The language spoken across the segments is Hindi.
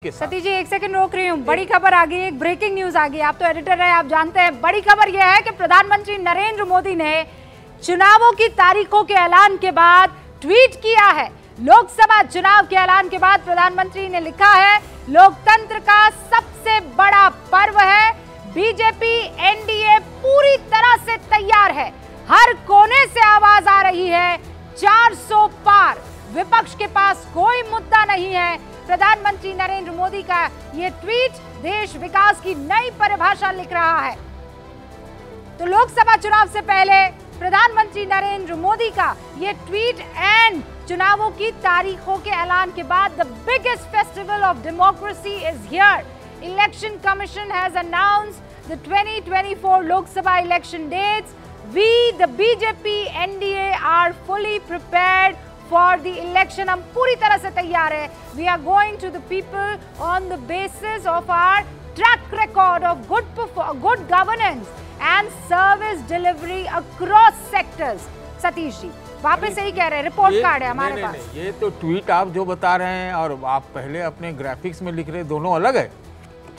सतीश जी एक सेकंड रोक रही हूँ। बड़ी खबर आ गई, एक ब्रेकिंग न्यूज आ गई। आप तो एडिटर है, आप जानते हैं। बड़ी खबर यह है कि प्रधानमंत्री नरेंद्र मोदी ने चुनावों की तारीखों के ऐलान के बाद ट्वीट किया है। लोकसभा चुनाव के ऐलान के बाद प्रधानमंत्री ने लिखा है, लोकतंत्र का सबसे बड़ा पर्व है, बीजेपी एनडीए पूरी तरह से तैयार है, हर कोने से आवाज आ रही है, 400 पार, विपक्ष के पास कोई मुद्दा नहीं है। प्रधानमंत्री नरेंद्र मोदी का ये ट्वीट देश विकास की नई परिभाषा लिख रहा है। तो लोकसभा चुनाव से पहले प्रधानमंत्री नरेंद्र मोदी का ये ट्वीट एंड चुनावों की तारीखों के ऐलान के बाद the biggest festival of democracy is here. Election commission has announced the 2024 Lok Sabha election dates. We the BJP NDA are fully prepared for the election. हम पूरी तरह से तैयार है। We are going to the people on the basis of our track record of good governance and service delivery across sectors. Satish ji वापस यही कह रहे हैं, रिपोर्ट कार्ड है हमारे पास। ये तो ट्वीट आप जो बता रहे हैं और आप पहले अपने ग्राफिक्स में लिख रहे हैं, दोनों अलग है।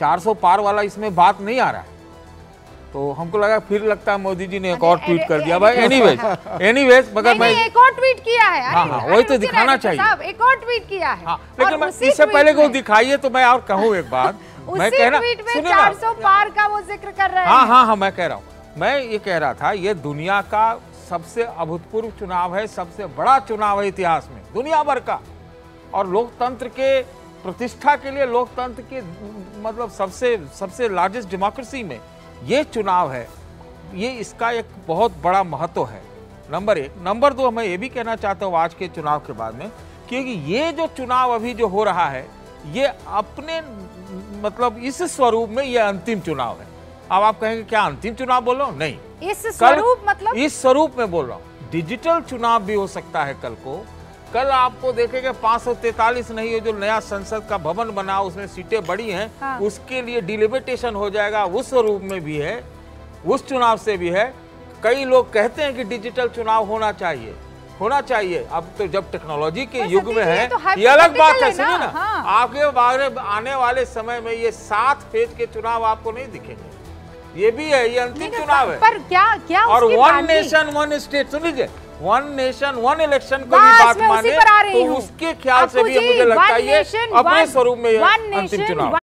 400 पार वाला इसमें बात नहीं आ रहा है, तो हमको लगा फिर लगता है मोदी जी ने एक और ट्वीट कर दिया भाई। एनीवेज मगर मैं एक और ट्वीट किया है। हाँ, वही तो दिखाना चाहिए। एक और ट्वीट किया है। हाँ, लेकिन मैं इससे पहले को दिखाइए तो मैं और कहूँ एक बात। मैं कह रहा 400 पार का वो जिक्र कर रहे हैं। हाँ, मैं कह रहा हूँ, मैं ये कह रहा था, ये दुनिया का सबसे अभूतपूर्व चुनाव है, सबसे बड़ा चुनाव है इतिहास में, दुनिया भर का। और लोकतंत्र के प्रतिष्ठा के लिए, लोकतंत्र के मतलब सबसे लार्जेस्ट डेमोक्रेसी में ये चुनाव है, ये इसका एक बहुत बड़ा महत्व है, नंबर एक। नंबर दो, मैं ये भी कहना चाहता हूँ आज के चुनाव के बाद में, क्योंकि ये जो चुनाव अभी जो हो रहा है, ये अपने मतलब इस स्वरूप में ये अंतिम चुनाव है। अब आप कहेंगे क्या अंतिम चुनाव बोल रहा हूँ? नहीं, इस स्वरूप मतलब इस स्वरूप में बोल रहा हूँ। डिजिटल चुनाव भी हो सकता है कल को। कल आपको देखेंगे 543 नहीं है, जो नया संसद का भवन बना उसमें सीटें बड़ी हैं। हाँ। उसके लिए डिलिमिटेशन हो जाएगा, उस स्वरूप में भी है, उस चुनाव से भी है। कई लोग कहते हैं कि डिजिटल चुनाव होना चाहिए। अब तो जब टेक्नोलॉजी के युग में है, ये अलग बात है। सुनिए ना, हाँ। आपके बारे आने वाले समय में ये 7 फेज के चुनाव आपको नहीं दिखेंगे। ये भी है, ये अंतिम चुनाव है। पर क्या और वन नेशन वन स्टेट, सुन लीजिए, वन नेशन वन इलेक्शन को भी बात माने तो उसके ख्याल से भी मुझे लगता है ये अपने स्वरूप में अंतिम चुनाव।